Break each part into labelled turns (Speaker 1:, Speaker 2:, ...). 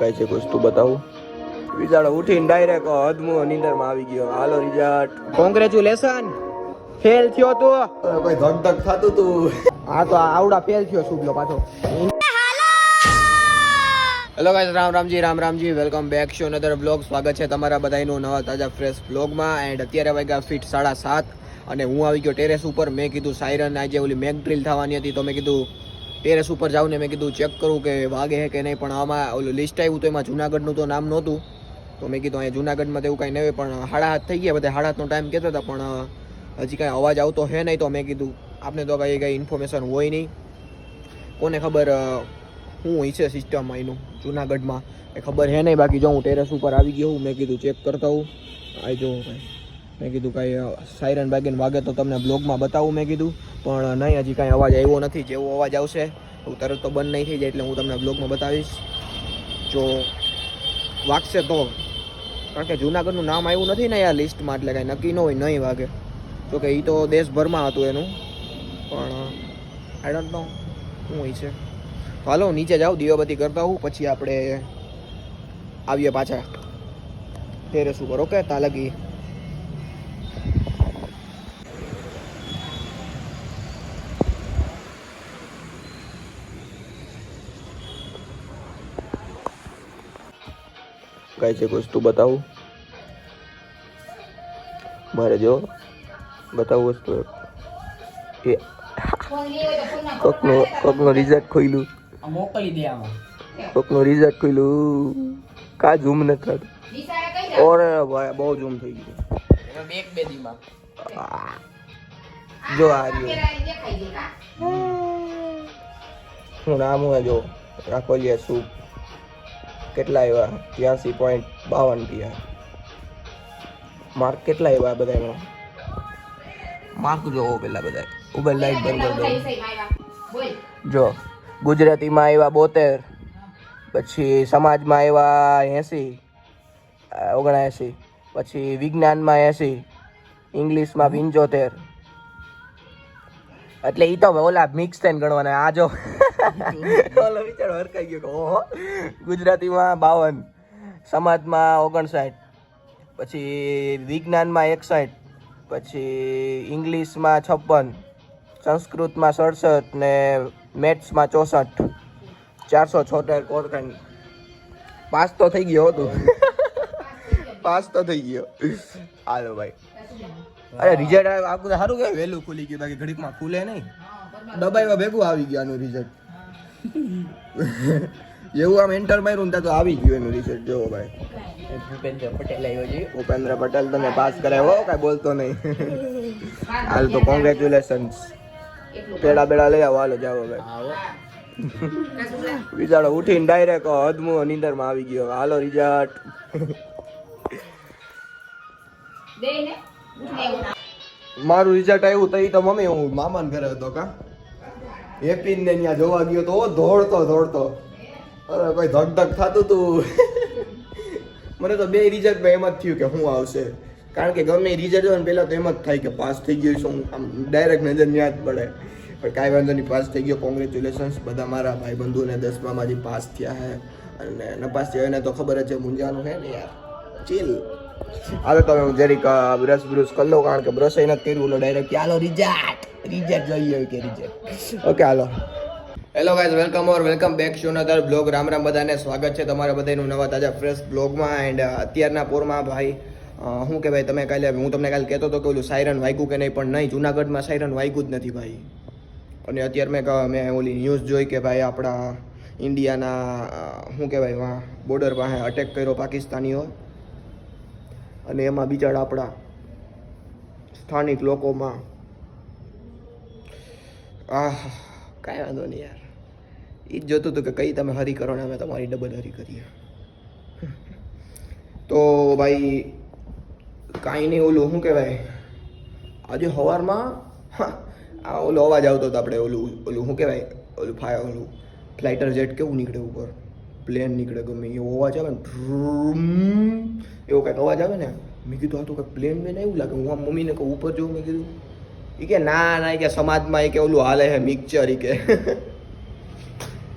Speaker 1: કઈ છે વસ્તુ બતાવું. વિચારો ઉઠીને ડાયરેક્ટ હદમું નીંદરમાં આવી ગયો. હાલો રિઝલ્ટ, કોંગ્રેચ્યુલેશન. ફેલ થયો તો કોઈ ધક ધક થતું તું. હા તો આવડા ફેલ થયો શુભલો પાછો. Hello guys, Ram Ramji, welcome back to another blog. સ્વાગત છે તમારા બધાનું નવા તાજા ફ્રેશ બ્લોગમાં. એન્ડ અત્યારે વાગ્યા ફીટ 7:30 અને હું આવી ગયો ટેરેસ ઉપર. મેં કીધું સાયરન આજે ઓલી મેક ડ્રીલ થવાની હતી તો મેં કીધું ટેરેસ ઉપર જાઉં ને મેં કીધું ચેક કરું કે વાગે છે કે નહીં. પણ આમાં ઓલું લિસ્ટ આવ્યું તો એમાં જુનાગઢનું તો નામ નહોતું. તો મેં કીધું અહીંયા જુનાગઢમાં તો એવું કાંઈ નહીં, પણ 7:30 થઈ ગયા. બધા 7:30નો ટાઈમ કહેતા હતા પણ હજી કાંઈ અવાજ આવતો હે નહીં. તો મેં કીધું આપણે તો કાંઈ ઇન્ફોર્મેશન હોય નહીં, કોને ખબર શું હોય છે સિસ્ટમમાં એનું જુનાગઢમાં એ ખબર હે નહીં. બાકી જો હું ટેરેસ ઉપર આવી ગયો હું, મેં કીધું ચેક કરતા હું. આ જો કાંઈ મેં કીધું કાંઈ સાયરન બાગેન વાગે તો તમને બ્લોગમાં બતાવું મેં કીધું, પણ નહીં હજી કાંઈ અવાજ આવ્યો નથી. જેવો અવાજ આવશે હું તરત તો બંધ નહીં થઈ જાય એટલે હું તમને બ્લોગમાં બતાવીશ. જો વાગશે તો, કારણ કે જુનાગઢનું નામ આવ્યું નથી ને યાર લિસ્ટમાં, એટલે કાંઈ નક્કી ન હોય નહીં વાગે. તો કે એ તો દેશભરમાં હતું એનું, પણ આઈ ડોન્ટ નો શું હોય છે. હાલો નીચે જાઓ, દીવાબત્તી કરતા હું, પછી આપણે આવીએ પાછા ટેરેસ ઉપર. ઓકે તાલગી. કઈ છે વસ્તુ બતાવું મારે, જો બતાવું વસ્તુ. એ કોકનો રિઝલ્ટ ખોલ્યું,
Speaker 2: મોકલી દે આમાં.
Speaker 1: કોકનો રિઝલ્ટ ખોલ્યું. કા ઝૂમ નથી થતું. ઓરે ભાઈ બહુ ઝૂમ થઈ ગયું.
Speaker 2: એનો બે દીમાં
Speaker 1: જો આ રહ્યું શું નામ હોય, જો રાખોલિયા સૂપ. કેટલા આવ્યા? 83.52 PR. માર્ક કેટલા આવ્યા બધા એમાં? માર્ક જોવો પેલા બધા. ઉબર લાઈટ બંધ કરી દો. જો ગુજરાતીમાં આવ્યા 72, પછી સમાજમાં આવ્યા 79, પછી વિજ્ઞાનમાં 80, ઇંગ્લિશમાં 75. એટલે ઈ તો ઓલા મિક્સ થઈને ગણવાના. આ જો ઓલો વિચાર હરકાઈ ગયો. ઓહો, ગુજરાતીમાં 52, સમાજમાં 59, પછી વિજ્ઞાનમાં 61, પછી ઇંગ્લિશમાં 56, સંસ્કૃતમાં 67 ને મેથ્સમાં 64. 476 કોર્કન. પાસ તો થઈ ગયો હતું. પાસ તો થઈ ગયો. હાલો ભાઈ. અરે રિઝલ્ટ આખું સારું કે વહેલું ખુલી ગયું, બાકી ઘડીકમાં ખુલે નહીં. દબાઈમાં ભેગું આવી ગયું આનું રિઝલ્ટ. એવું આમ એન્ટર માર્યું ને તો આવી ગયું એનું રિઝલ્ટ. જોવો ભાઈ,
Speaker 2: ભૂપેન્દ્ર પટેલ આવ્યો છે.
Speaker 1: ભૂપેન્દ્ર પટેલ તને પાસ કરાવ્યો, કાંઈ બોલતો નહીં. હાલ તો કોંગ્રેચ્યુલેશન્સ. પેડા બેડા લઈ આવો. હાલો જાઓ ભાઈ. વિચારો ઉઠીને ડાયરેક્ટ હદમું નીંદરમાં આવી ગયો. હાલો રિઝલ્ટ. મારું રિઝલ્ટ આવ્યું તો એ તો મમ્મી હું મામાને ઘરે હતો કા હેપી ને ત્યાં જોવા ગયો તો દોડતો અરે કોઈ ધક ધક થતું તું. મને તો બે રિઝલ્ટમાં એમ જ થયું કે શું આવશે, કારણ કે ગમે રિઝલ્ટ હોય ને પહેલાં તો એમ જ થાય કે પાસ થઈ ગયું શું, આમ ડાયરેક્ટ નજર યાદ પડે. પણ કાંઈ વાંધો નહીં, પાસ થઈ ગયો. કોંગ્રેચ્યુલેશન્સ બધા મારા ભાઈ બંધુને 10મામાં જે પાસ થયા હે અને નપાસ થયા એને તો ખબર જ છે, મૂંઝાનું છે ને યાર. ચીલ. હાલો તમે હું જરીક બ્રશ કરી લઉં, કારણ કે બ્રશ નથી કર્યું. ડાયરેક્ટ હાલો રિઝલ્ટ જોઈએ કે result. Okay hello. Hello guys, welcome back to another blog. Ram બધાને. સ્વાગત છે તમારા બધાનું નવા તાજા ફ્રેશ બ્લોગમાં. એન્ડ અત્યારના પોરમાં ભાઈ શું કે ભાઈ તમે કાલે હું તમને કાલે કહેતો હતો કે ઓલું સાયરન વાગ્યું કે નહીં, પણ નહીં, જુનાગઢમાં સાયરન વાગ્યું જ નથી ભાઈ. અને અત્યારે મેં ઓલી ન્યૂઝ જોઈ કે ભાઈ આપણા ઇન્ડિયાના શું કહેવાય વાં બોર્ડર પાસે અટેક કર્યો પાકિસ્તાનીઓ, અને એમાં બિચારા આપણા સ્થાનિક લોકોમાં કાંઈ વાંધો નહીં યાર. એ જ જોતું હતું કે કઈ તમે હરી કરો ને અમે તમારી ડબલ હરી કરીએ. તો ભાઈ કાંઈ નહીં, ઓલું શું કહેવાય આજે સવારમાં આ ઓલો અવાજ આવતો હતો આપણે ઓલું શું કહેવાય ઓલું ફ્લાઇટર જેટ કેવું નીકળે ઉપર, પ્લેન નીકળે ગમે એવો અવાજ આવે ને, એવો કંઈક અવાજ આવે ને. મેં કીધું આ તો કંઈક પ્લેન મેં એવું લાગે. હું આમ મમ્મીને કહું ઉપર જોઉં, મેં કીધું એ કે ના કે સમાજમાં એ કે ઓલું હાલે છે મિક્સચર. એ કે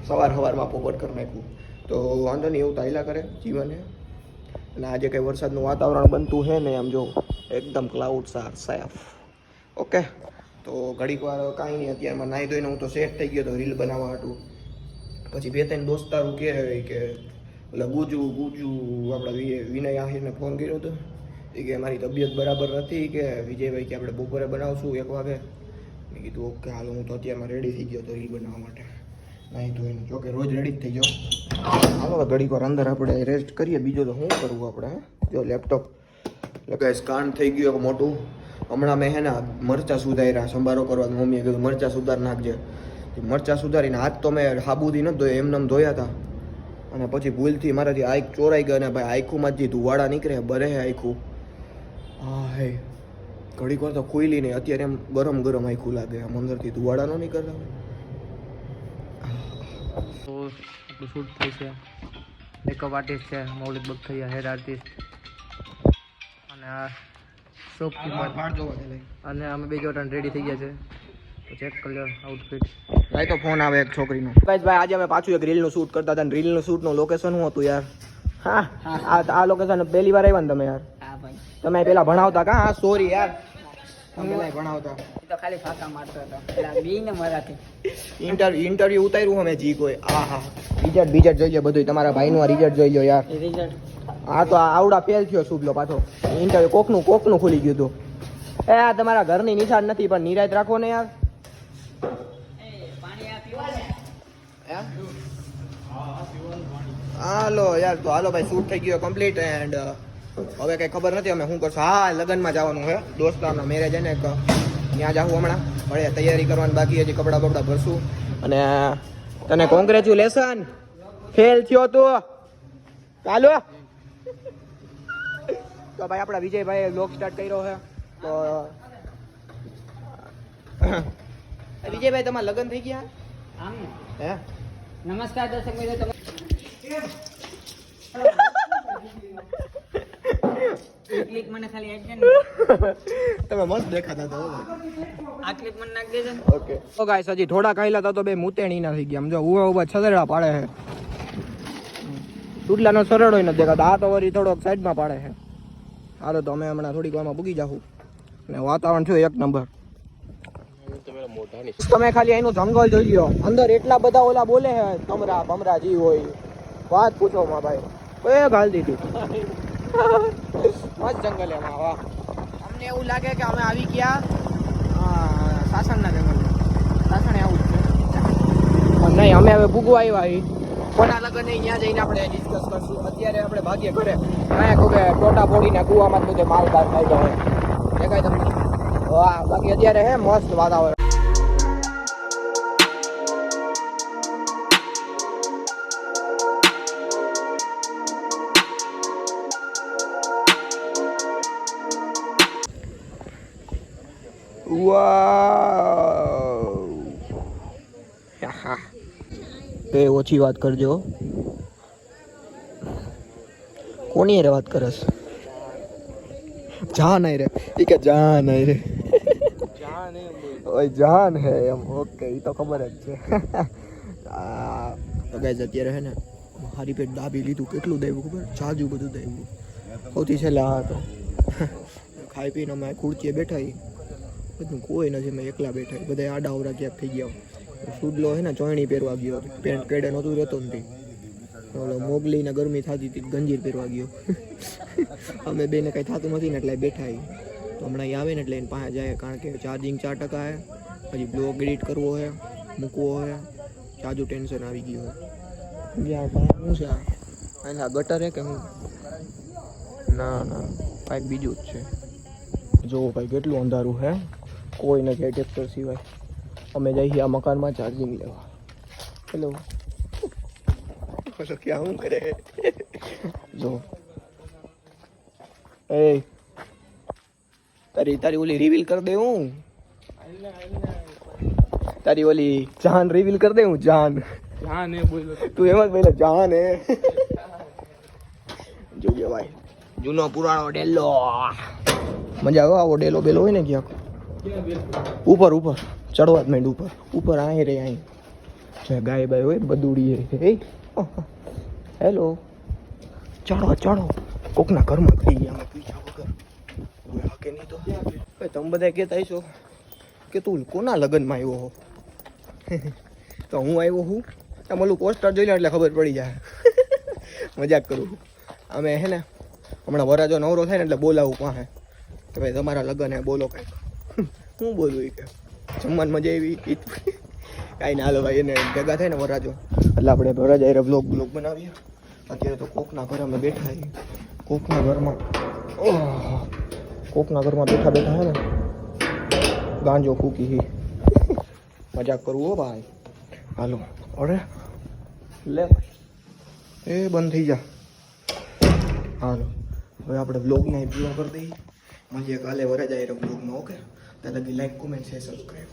Speaker 1: સવારમાં પોપટ કરી નાખ્યું. તો વાંધો નહીં, એવું તાયલા કરે જીવન હે. અને આજે કંઈ વરસાદનું વાતાવરણ બનતું છે ને, આમ જો એકદમ ક્લાઉડ સાફ. ઓકે, તો ઘડીક વાર કાંઈ નહીં, અત્યારમાં નાહી ધોઈને હું તો સેટ થઈ ગયો તો રીલ બનાવવા હાટું. પછી 2-3 દોસ્તારું કે એટલે ગુજુ આપણા વિનય આહિરને ફોન કર્યો હતો. એ કે મારી તબિયત બરાબર નથી, કે વિજયભાઈ કે આપણે બપોરે બનાવશું 1 વાગે. મેં કીધું ઓકે હાલો, હું તો અત્યારમાં રેડી થઈ ગયો તો રીલ બનાવવા માટે. નહીં તો એને જોકે રોજ રેડી જ થઈ જાઓ. હાલો ઘડીક વાર અંદર આપણે રેસ્ટ કરીએ, બીજું તો શું કરવું આપણે. જો લેપટોપ લગાવીશ, કાન થઈ ગયું એક મોટું. હમણાં મેં હે ને મરચાં સુધાર્યા, સંભારો કરવા મમ્મીએ કીધું મરચાં સુધાર નાખજે. મરચાં સુધારીને હાથ તો મેં હાબુથી નથી ધોયા, એમને ધોયા હતા. અને પછી ભૂલથી મારાથી આંખ ચોરાઈ ગઈ, અને ભાઈ આંખુંમાં જે ધુવાડા નીકળે બરે હે આંખું. હા હે ઘડીક વાર તો ખુઈલી નહીં, અત્યારે એમ ગરમ ગરમ આંખું લાગે, આમ અંદરથી ધુવાડા ન નીકળતા.
Speaker 3: તો આપણું શૂટ થઈ છે. મેકઅપ આર્ટિસ્ટ છે મૌલિક બગથૈયા, હેર આર્ટિસ્ટ, અને આ શોપકીપર, અને અમે બે જોડે રેડી થઈ ગયા છે. તો ચેક કરી લો આઉટફિટ.
Speaker 1: ભાઈ તો ફોન આવે એક છોકરીનો. ભાઈ આજે અમે પાછું એક રીલનું શૂટ કરતા હતા, રીલનું શૂટનું લોકેશન શું હતું યાર? હા આ લોકેશન પહેલી વાર આવ્યા ને તમે યાર?
Speaker 2: હા ભાઈ.
Speaker 1: તમે પેલા ભણાવતા કા? હા સોરી યાર, તમે પેલા ભણાવતા.
Speaker 2: એ તો ખાલી ફાકા મારતો હતો પેલા બીને મરાથી.
Speaker 1: ઇન્ટરવ્યુ ઉતાર્યું અમે જી કોઈ. હા રિઝલ્ટ જોઈ લો બધું, તમારા ભાઈનું આ રિઝલ્ટ જોઈ લો યાર.
Speaker 2: રિઝલ્ટ
Speaker 1: હા તો આવડા ફેલ થયો શુભલો પાછો. ઇન્ટરવ્યુ કોકનું ખુલી ગયું હતું. એ આ તમારા ઘરની નિશાન નથી, પણ નિરાત રાખો ને યાર. હાલો યાર, તો હાલો ભાઈ, શૂટ થઈ ગયો કમ્પ્લીટ. એન્ડ હવે કઈ ખબર નથી અમે શું કરશું. હા લગ્નમાં જવાનું છે, દોસ્તારના મેરેજ ને ત્યાં જાઉં હમણાં. ભલે તૈયારી કરવાની બાકી, હજી કપડાં બપડા ભરશું. અને તને કોંગ્રેચ્યુલેશન, ફેલ થયો તું. ચાલો તો ભાઈ આપણા વિજયભાઈએ બ્લોગ સ્ટાર્ટ કર્યો છે. તો વિજયભાઈ તમારા લગ્ન થઈ ગયા?
Speaker 2: આમ
Speaker 1: હે
Speaker 2: નમસ્કાર દર્શક મિત્રો, તમે ક્લિક મને ખાલી એડ છે ને,
Speaker 1: તમે મસ્ત દેખાતા હતા.
Speaker 2: આ ક્લિક મને નાખ દેજો ને.
Speaker 1: ઓકે તો ગાઈસ હજી થોડા ખાઈલા હતા તો બે મૂતેણી ના થઈ ગયા. આમ જો ઉભા છદડા પાડે છે, ટુટલાનો સરળો નથી દેખાતો. આ તો વળી થોડોક સાઈડમાં પાડે છે. હાલો તો અમે હમણાં થોડીક વારમાં પૂગી જાઉં. અને વાતાવરણ છે એક નંબર. તમે ખાલી એનું જંગલ જોઈ લો, અંદર એટલા બધા ઓલા બોલે છે, તમરા બમરા જી હોય, વાત પૂછો માં ભાઈ. એ ગાલ દીધી મસ્ત જંગલ એમાં. વાહ, અમને એવું લાગે કે અમે આવી ગયા સાસણના જંગલમાં. સાસણે આવું જ છે. નહીં, અમે હવે ભૂગવા આવ્યા. કોના લગ્ન નહીં, ત્યાં જઈને આપણે ડિસ્કસ કરશું. અત્યારે આપણે ભાગીએ ઘરે. કાંઈ કહું કે ટોટા ફોડીને કૂવામાં બધે માલ બાર ખાઈ હોય દેખાય તમને? વાહ, બાકી અત્યારે હે મસ્ત વાતાવરણ. એ ઓછી વાત કરજો. કોની રે વાત કરસ? જાન હે રે, ઈ કે જાન હે રે, જાન હે ઓય જાન હે એમ. ઓકે, ઈ તો ખબર જ છે. તો ગાઈસ અત્યારે હે ને હારી પેટ દાબી લીધું. કેટલું દાબ્યું ખબર? જાજુ બધું દાબ્યું. સૌથી છેલ્લે આ તો ખાઈ પીને અમે ખુરચીએ બેઠા. બધું કોઈ નથી, મેં એકલા બેઠા. બધા આડા અવડા ક્યાંક થઈ ગયા. સુડલો હે ને ચોયણી પહેરવા ગયો, પેન્ટ કેડે નહોતું રહેતો નથી. ઓલો મોગલીને ગરમી થતી હતી, ગંજીર પહેરવા ગયો. અમે બેને કંઈ થતું નથી ને એટલે બેઠા. તો હમણાં એ આવે ને એટલે એને પાસે જાય, કારણ કે ચાર્જિંગ 4% હે. પછી બ્લોગ એડિટ કરવો હોય, મૂકવો હોય, ચાજુ ટેન્શન આવી ગયું હોય. શું છે આ ગટર હે કે હું? ના કાંઈક બીજું જ છે. જોવો ભાઈ કેટલું અંધારું હે, કોઈ નથી ટ્રેક્ટર સિવાય. અમે જઈએ આ મકાનમાં ચાર્જિંગ લેવા. હેલો બોલો ક્યાં હું કરે? જો એ તારી ઓલી રિવીલ કરી દે. હું તારી ઓલી જાન રિવીલ કરી દે. હું જાન બોલ્યો તું એમ જ બોલે જાન હે. જોઈએ ભાઈ જૂનો પુરાણો ડેલો. મજા આવે આવો ડેલો બેલો હોય ને ક્યાંક ઉપર ચડવા જ માંડ. ઉપર અહીં રે, અહીં છે ગાય બાય હોય, બદુડી એ હેલો, ચાલો ચાલો, કોકના ઘરમાં થઈ ગયા અમે પીછા વગર. હવે હકે નહીં તો ભાઈ તમે બધા કહેતા હશો કે તું કોના લગ્નમાં આવ્યો હો. તો હું આવ્યો હું તમે ઓલું પોસ્ટર જોઈ લો એટલે ખબર પડી જાય. મજાક કરું છું. અમે હે ને હમણાં વરાજો નવરો થાય ને એટલે બોલાવું પાસે કે ભાઈ તમારા લગ્ન હે બોલો કંઈક. હું બોલું એ કે જમવાની મજા આવી કાંઈ ના હાલો ભાઈ એને ભેગા થાય ને વરાજો એટલે આપણે વરાજા એ બ્લોગ બનાવીએ. અત્યારે તો કોકના ઘર અમે બેઠા છીએ. કોકના ઘરમાં બેઠા બેઠા હે ને ગાંજો ફૂકી. મજાક કરવું હો ભાઈ. હાલો અરે લે એ બંધ થઈ જા. હાલો હવે આપણે બ્લોગને પૂરો કરી દઈએ. મળીએ કાલે વરાજા એ બ્લોગમાં. ઓકે ત્યાં લગી લાઈક કોમેન્ટ શેર સબસ્ક્રાઈબ.